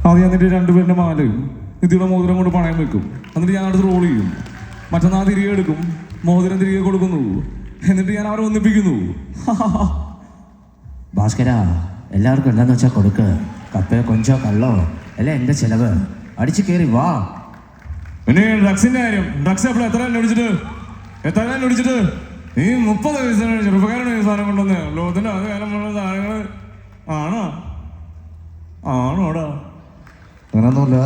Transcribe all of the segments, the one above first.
ആദ്യം എന്നിട്ട് രണ്ടുപേരുടെ മാലയും നിധിയുടെ മോതിരം കൊണ്ട് പണയം വെക്കും. എന്നിട്ട് ഞാൻ അടുത്ത് റോൾ ചെയ്യും. മറ്റന്നാൾ തിരികെ എടുക്കും, മോതിരം തിരികെ കൊടുക്കുന്നു. എന്നിട്ട് ഞാൻ അവരെ ഒന്നിപ്പിക്കുന്നു. ഭാസ്കര, എല്ലാവർക്കും എന്താന്ന് വെച്ചാൽ കൊടുക്ക്. കപ്പയോ കൊഞ്ചോ കള്ളോ അല്ലേ എൻ്റെ ചെലവ്. അടിച്ചു കയറി വാ. പിന്നെ ഡ്രഗ്സിന്റെ കാര്യം, ഡ്രഗ്സ് എപ്പോഴും എത്ര ഒടിച്ചിട്ട് നീ 30 വയസ്സാണ് ചെറുപ്പക്കാരാണ് ഈ സാധനം കൊണ്ടുവന്ന് ലോകത്തിന്റെ അത് കാലമുള്ള സാധനങ്ങൾ ആണോടാ? അങ്ങനൊന്നുമില്ല.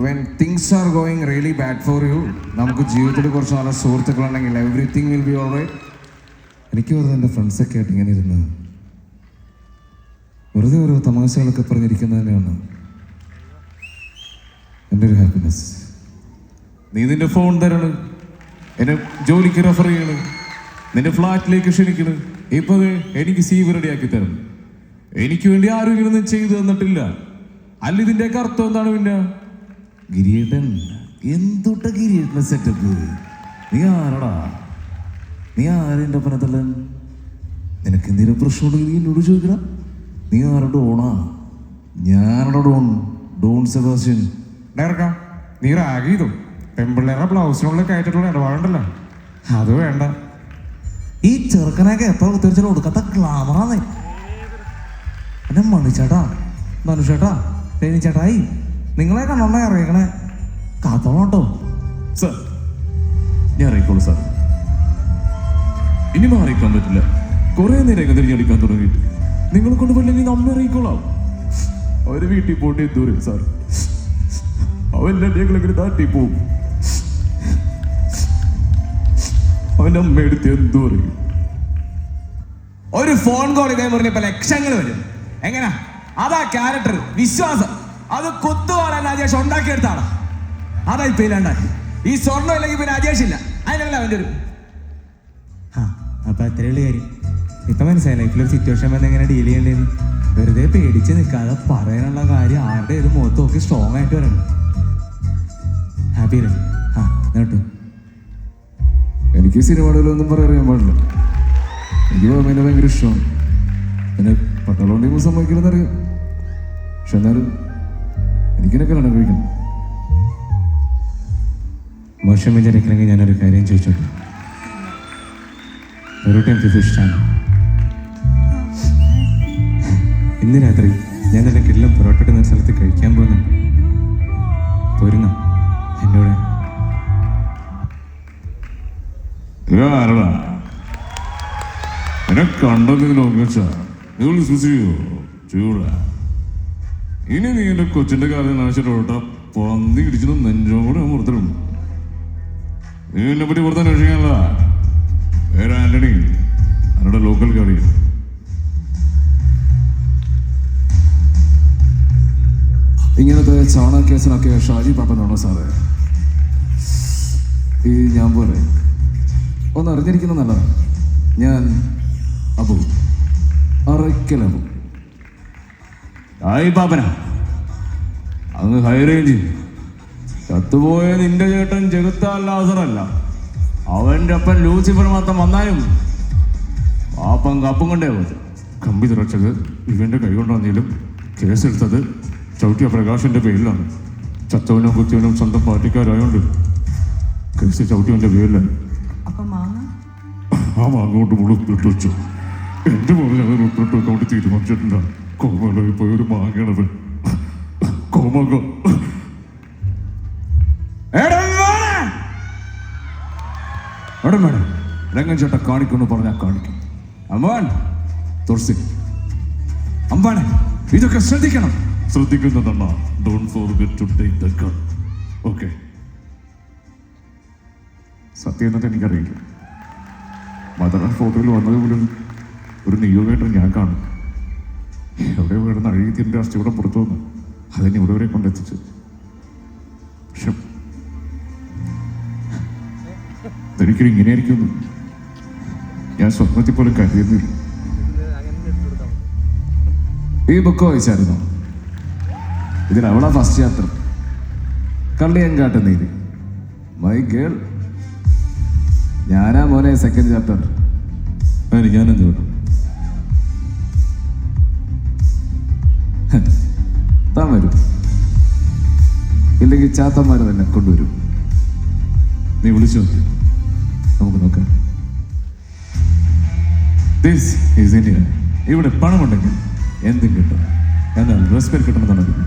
When things are going really bad for you, നമുക്ക് ജീവിതത്തിൽ കുറച്ച് നല്ല സുഹൃത്തുക്കളുണ്ടെങ്കിൽ everything will be all right. എനിക്ക് വെറുതെ എൻ്റെ ഫ്രണ്ട്സൊക്കെ ആയിട്ട് ഇങ്ങനെ ഇരുന്ന് വെറുതെ ഓരോ തമാശകളൊക്കെ പറഞ്ഞിരിക്കുന്നത് തന്നെയാണ് എൻ്റെ ഒരു ഹാപ്പിനെസ്. നീ നിന്റെ ഫോൺ തരണ, എന്നെ ജോലിക്ക് റെഫർ ചെയ്യണ്, നിന്റെ ഫ്ലാറ്റിലേക്ക് ക്ഷണിക്കണ്. ഇപ്പൊ എനിക്ക് സീവ് റെഡിയാക്കി തരണം. എനിക്ക് വേണ്ടി ആരും ഇങ്ങനൊന്നും ചെയ്തു തന്നിട്ടില്ല. അല്ല ഇതിന്റെയൊക്കെ അർത്ഥം എന്താണ്? പിന്നെ ഗിരിയേട്ടൻ എന്തുട്ട ഗിരിയേട്ടൻ്റെ സെറ്റപ്പ്? നീ ആരടാ? നീ ആരെൻ്റെ ഒപ്പനത്തല്ല? നിനക്ക് എന്തെങ്കിലും പ്രശ്നമുണ്ടെങ്കിൽ എന്നോട് ചോദിക്കണം. നീ ആരുടെ ഡോണാ? ഞാനടാ ഡോൺ സെബാസ്റ്റ്യൻ. ഡയറക്ടാ നീ റാഗ് ചെയ്തു. പെമ്പിള്ളേറെ ബ്ലൗസിനുള്ള കയറ്റിട്ടുള്ള ഇടപാടുണ്ടല്ലോ, അത് വേണ്ട. ഈ ചെറുക്കനൊക്കെ എപ്പോൾ തീർച്ചയായിട്ടും കൊടുക്കാത്ത ഗ്ലാമറാന്നേ. എന്നെ മണിച്ചേട്ടാ, ധനുഷേട്ടാ, രേണിച്ചേട്ടായി, നിങ്ങളെ കണ്ണോണ്ണ ഇറങ്ങിക്കണേ. കാത്തോളം കേട്ടോ സാർ. ഞാൻ ഇറങ്ങിക്കോളൂ സാർ. ഇനി മാറിക്കാൻ പറ്റില്ല. കുറെ നേരം തിരിഞ്ഞടിക്കാൻ തുടങ്ങിയിട്ട്. നിങ്ങളെ കൊണ്ട് പറ്റില്ലെങ്കിൽ നമ്മ ഇറങ്ങിക്കോളാം. അവര് വീട്ടിൽ പോകേണ്ടി ദൂരം സാർ. അവൻ്റെ ഞങ്ങളെങ്ങനെ താട്ടി പോവും. അവൻ്റെ അമ്മ എടുത്ത് എന്തു പറയും? ഒരു ഫോൺ കോൾ ഇതേ പറഞ്ഞപ്പോ ലക്ഷങ്ങൾ വരും. എങ്ങനാ? അതാ ക്യാരക്ടർ, വിശ്വാസം. അത് കുത്തുവാളല്ല അജേഷ് ഉണ്ടാക്കിയെടുത്താണ്. അതാ ഇപ്പൊ ഇല്ലാണ്ടായി. ഈ സ്വർണ്ണം ഇല്ലെങ്കിൽ പിന്നെ അജേഷ് ഇല്ല. അതിനല്ല അവൻ്റെ ഒരു അപ്പൊ അത്രയുള്ള കാര്യം. ഇപ്പൊ മനസ്സിലായി ലൈഫിലൊരു സിറ്റുവേഷൻ വന്ന് എങ്ങനെ ഡീൽ ചെയ്യേണ്ടതെന്ന്. വെറുതെ പേടിച്ച് നിൽക്കാതെ പറയാനുള്ള കാര്യം ആരുടെ ഒരു മുഖത്ത് നോക്കി സ്ട്രോങ് ആയിട്ട് വരണം. ഹാപ്പി അല്ലേ? കേട്ടോ, എനിക്ക് സിനിമകളിലൊന്നും പറയാൻ പാടില്ല. എനിക്ക് എന്നെ ഭയങ്കര ഇഷ്ടമാണ്. പിന്നെ പട്ടാളോണ്ടെങ്കിൽ സമ്മതിക്കില്ലെന്നറിയാം. പക്ഷെ എന്നാലും എനിക്കെന്നെ കല്യാണം കഴിക്കണം. മോശം വിചാരിക്കണമെങ്കിൽ ഞാനൊരു കാര്യം ചോദിച്ചോട്ടെ. ഒരു ടൈം ഇഷ്ടമാണ്. ഇന്ന് രാത്രി ഞാൻ നല്ല കിടലും പൊറോട്ട സ്ഥലത്ത് കഴിക്കാൻ പോകുന്നുണ്ട്. പോരുന്നോ എന്നോട്? എന്നെ കണ്ടതിൽ ചൂടാ. ഇനി നീ എന്റെ കൊച്ചിന്റെ കാര്യം നാശത്തോട്ട പന്തി ഇടിച്ചത് നെഞ്ചോടെ കൂടെ മുറത്തിടും. നീ എന്നെ പറ്റി പുറത്ത് അന്വേഷിക്കാനല്ല. വേറെ ആന്റണി, അവരുടെ ലോക്കൽ കറി. ഇങ്ങനത്തെ ചാണകേസിനൊക്കെ ഷാജി പാപ്പനാണോ സാറേ? ഈ ഞാൻ പോലെ ഒന്ന് അറിഞ്ഞിരിക്കുന്ന നല്ലതാണ്. ഞാൻ അബു, അറയ്ക്കൽ അബു. ആയി പാപ്പന അങ്ങ് ഹൈ റേഞ്ച്. ചത്തുപോയ നിന്റെ ചേട്ടൻ ജഗത്താലാസറല്ല, അവന്റെ അപ്പൻ ലൂസിഫർ മാത്രം വന്നാലും പാപ്പം കപ്പും കൊണ്ടേ പോയത്. കമ്പി തുറച്ചത് ഇവന്റെ കൈ കൊണ്ടുവന്നാലും കേസെടുത്തത് ചവിട്ടിയ പ്രകാശന്റെ പേരിലാണ്. ചത്തവനും കുത്തിയവനും സ്വന്തം പാർട്ടിക്കാരായോണ്ട് കേസ് ചവിട്ടിയവന്റെ പേരിലാണ്. ആ മാങ്ങോട്ട് മുഴുപ്പിട്ട് വെച്ചു. എന്റെ മോനെ അത് ഉൾപ്പെട്ട് വെക്കാൻ വേണ്ടി തീരുമാനിച്ചിട്ടില്ല. കോമകളായി പോയി ഒരു മാങ്ങണത് കോമക. മേഡം രംഗൻ ചേട്ട കാണിക്കുമെന്ന് പറഞ്ഞാൽ കാണിക്കും. അമ്മാൻ തുളസി അമ്പാനെ ഇതൊക്കെ ശ്രദ്ധിക്കണം. ശ്രദ്ധിക്കുന്നുണ്ടെന്നാ. Don't forget to take the gun. Okay. സത്യം എന്നിട്ട് എനിക്കറിയില്ല. മദർ ഫോട്ടോയിൽ വന്നത് പോലും ഒരു നിയോഗമായിട്ട് ഞാൻ കാണും. എവിടെ വീടുന്ന അഴുകിത്തിൻ്റെ അസ്ഥി കൂടെ പുറത്തു വന്നു അതിനെ ഇവിടെ വരെ കൊണ്ടെത്തിച്ചു. പക്ഷെ ഇതൊരിക്കലും ഇങ്ങനെയായിരിക്കും ഞാൻ സ്വപ്നത്തിൽ പോലും കരുതുന്നില്ല. ഈ ബുക്ക് വായിച്ചായിരുന്നു? ഇതിൽ അവളാ ഫസ്റ്റ് ചാപ്റ്റർ. കള്ളിയങ്കാട്ട് നീതി. My girl. ഞാനാ മോനെ സെക്കൻഡ് ചാപ്റ്റർ. ഞാനെന്ത് വേണം? താൻ വരും. ഇല്ലെങ്കിൽ ചാത്തന്മാർ തന്നെ കൊണ്ടുവരും. നീ വിളിച്ചു നോക്ക്, നമുക്ക് നോക്കാം. This is India. ഇവിടെ പണമുണ്ടെങ്കിൽ എന്തും കിട്ടും. എന്നാൽ റെസ്പെക്ട് കിട്ടണമെന്നുണ്ടെങ്കിൽ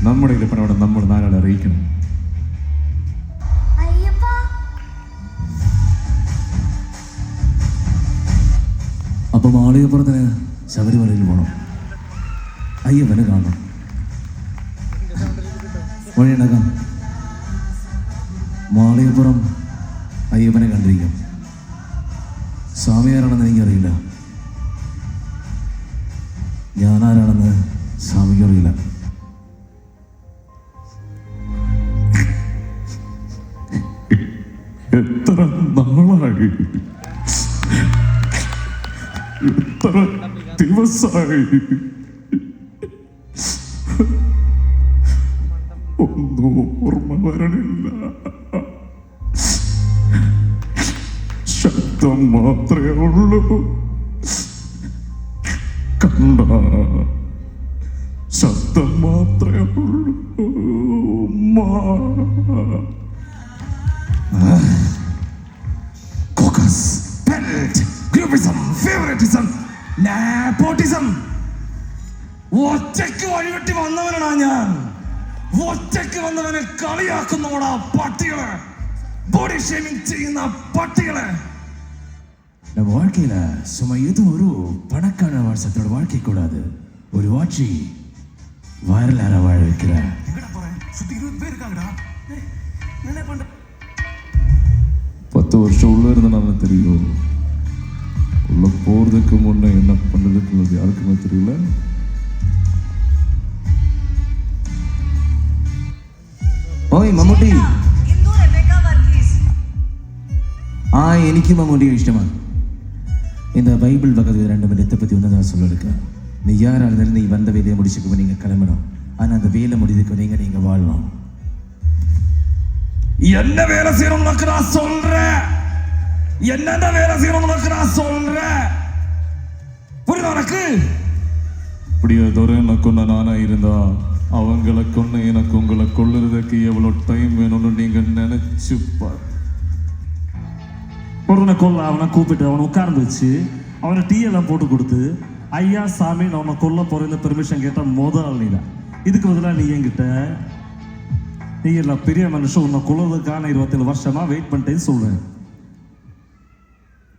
നമ്മുടെ കയ്യിൽ പണം നമ്മൾ നാലാളെ അറിയിക്കണം. അപ്പം മാളികപ്പുറത്തിന് ശബരിമലയിൽ പോകണം, അയ്യപ്പനെ കാണണം, വഴിയുണ്ടാക്കാം. മാളികപ്പുറം അയ്യപ്പനെ കണ്ടിരിക്കാം. സ്വാമിയാരാണെന്ന് എനിക്കറിയില്ല, ഞാനാരാണെന്ന് സ്വാമിക്കറിയില്ല. എത്ര നാളായി, എത്ര ദിവസമായി ഒന്നും ഓർമ്മ വരണില്ല. ശബ്ദം മാത്രമേ ഉള്ളൂ, കണ്ട ശബ്ദം മാത്രമേ ഉള്ളൂ. കോക്കസ്, പെൽറ്റ്, ഗ്രൂപ്പിസം, ഫേവറിറ്റിസം, നാപ്പോട്ടിസം. ഒറ്റയ്ക്ക് വഴിവെട്ടി വന്നവനാണ് ഞാൻ. ഒറ്റയ്ക്ക് വന്നവനെ കളിയാക്കുന്നോടാ പട്ടികളെ, ബോഡി ഷേമിംഗ് ചെയ്യുന്ന പട്ടികളെ. நம்ம வாழ்க்கையில சும்மா ஏதோ ஒரு பணக்கான வாழ்சத்தோட வாழ்க்கை கூடாது, ஒரு வாட்சி வரலாற வாழ வைக்கிற. 10 வருஷம் உள்ள இருந்தனால தெரியும், உள்ள போறதுக்கு முன்னே என்ன பண்றதுக்கு யாருக்குமே தெரியல. ഓയ് മമ്മൂട്ടി. ആ എനിക്ക് മമ്മൂട്ടിയെ ഇഷ്ടമാണ്. இந்த பைபிள் பக்கத்து 2 மினிட்டை பற்றி ஒன்றதான் சொல்லிருக்க. நீ யாராக இருந்தாலும் நீ வந்த வேலையை முடிச்சுக்கு நீங்கள் கிளம்பணும். ஆனால் அந்த வேலை முடிதுக்கு நீங்கள் வாழணும். என்ன வேலை செய்யணும் உனக்கு நான் சொல்றேன், என்னென்ன வேலை செய்யணும் உனக்கு நான் சொல்றேன். புரியுதா உனக்கு? இப்படியே துறையனை கொண்ட நானா இருந்தா அவங்களை கொண்டு எனக்கு உங்களை கொள்ளுறதுக்கு எவ்வளோ டைம் வேணும்னு நீங்க நினைச்சு பாரு. ஒருவனை கொல்ல அவனை கூப்பிட்டு அவனை உட்கார்ந்து வச்சு அவனை டீ எல்லாம் போட்டு கொடுத்து, ஐயா சாமி நான் உன்னை கொல்ல போறேன்னு பெர்மிஷன் கேட்ட முதல் நீ தான். இதுக்கு பதிலாக நீ என்கிட்ட நீ எல்லாம் பெரிய மனுஷன் உன்னை கொல்றதுக்கான 27 வருஷமா வெயிட் பண்ணிட்டேன்னு சொல்றேன்.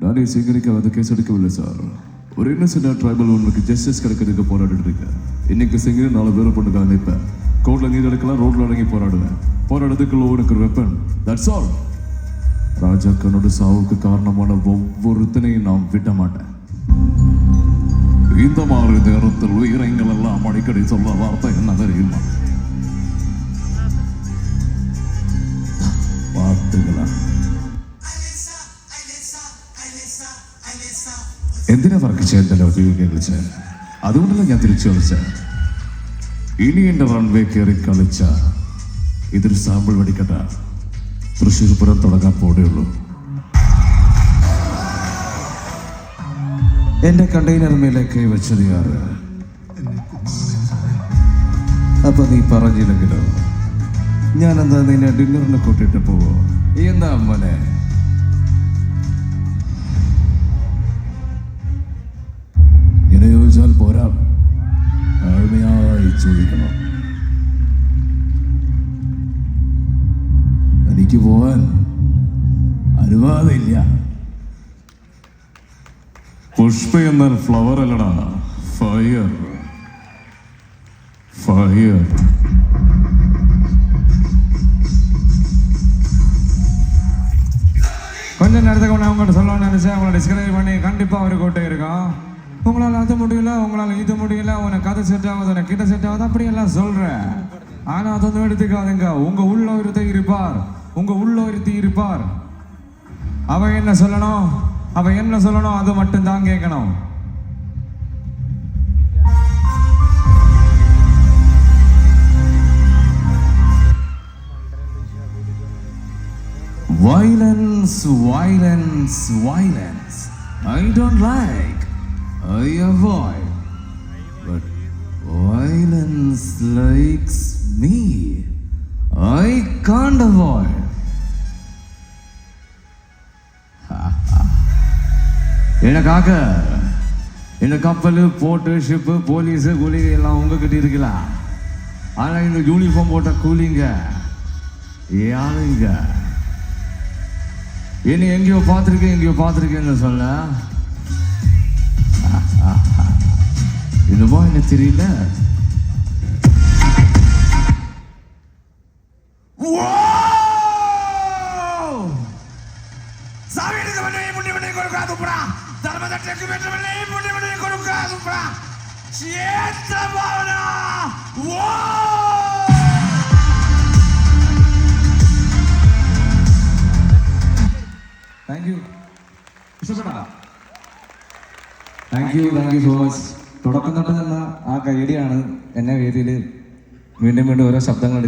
நானே சிங்கரிக்க வந்து கேஸ் எடுக்கவில்லை சார். ஒரு இன்னசென்ட் ட்ரைபல் உனக்கு ஜஸ்டிஸ் கிடைக்கிறதுக்கு போராடிட்டு இருக்கேன். இன்னைக்கு சிங்கரி 4 பேரை பொண்ணுக்காக நிற்பேன். கோர்ட்ல நீ எடுக்கலாம், ரோட்ல இறங்கி போராடுவேன். போராடுறதுக்குள்ள உனக்கு ஒரு வெப்பன், தட்ஸ் ஆல். ராஜாக்கனோட சாவுக்கு காரணமான ஒவ்வொருத்தனையும் நான் விட மாட்டேன். இந்த மாதிரி நேரத்தில் உயிரங்கள் எல்லாம் அடிக்கடி சொல்ல வார்த்தை என்ன தெரியுமா? വാർത്തകളാ. എന്തിനാ വർക്ക് ചെയ്തല്ലോ കളിച്ച? അതുകൊണ്ടല്ല ഞാൻ തിരിച്ചു കളിച്ച. ഇനി എന്റെ റൺവേ കയറി കളിച്ച ഇതൊരു സാമ്പിൾ വെടിക്കട്ട. തൃശ്ശൂർ പുരം തുടങ്ങാൻ പോടേയുള്ളൂ. എന്റെ കണ്ടെയ്നർ മേലെ കൈ വെച്ചത് യാറ്. അപ്പൊ നീ പറഞ്ഞില്ലെങ്കിലോ ഞാൻ എന്താ നിന്നെ ഡിന്നറിന് കൂട്ടിട്ട് പോവോ? എന്താ മോനെ? ഇങ്ങനെ ചോദിച്ചാൽ പോരാ, താഴ്മയായി ചോദിക്കണം. എനിക്ക് പോവാൻ അനുവാദമില്ല. പുഷ്പ എന്നാൽ ഫ്ലവർ അല്ലടാ, ഫയർ. ഫയർ. கொஞ்ச நேரத்துக்கு நான் உங்கள்கிட்ட சொல்லணும்னு நினைச்சேன். உங்களை டிஸ்கிரைப் பண்ணி கண்டிப்பாக ஒரு கோட்டை இருக்கும். உங்களால் அது முடியல, உங்களால் இது முடியல, உனக்கு கதை செட் ஆகுது, உனக்கு கிட்ட செட் ஆகுது, அப்படியெல்லாம் சொல்கிறேன். ஆனால் அதொന്നും எடுத்துக்காதுங்க. உங்கள் உள்ள ஒருத்தி இருப்பார், உங்கள் உள்ள ஒருத்தி இருப்பார். அவ என்ன சொல்லணும், அவ என்ன சொல்லணும், அது மட்டும்தான் கேட்கணும். Violence, violence, violence. I don't like. I avoid. But violence likes me. I can't avoid. எனக்காக இந்த கப்பல் போட்டு ஷிப்பு போலீஸு கூலிங்க எல்லாம் உங்ககிட்ட இருக்கலாம். ஆனா இந்த யூனிஃபார்ம் போட்ட கூலிங்க யாருங்க? என்னை எங்கேயோ பார்த்துருக்கேன்னு சொல்ல இன்னுமா என்ன தெரியல. Thank you. ഇഷ്ടപ്പെട്ടാ? Thank you so much. തുടക്കം തൊട്ട് നിന്ന ആ കൈഡിയാണ് എന്നെ വേദിയിൽ വീണ്ടും ഓരോ ശബ്ദങ്ങൾ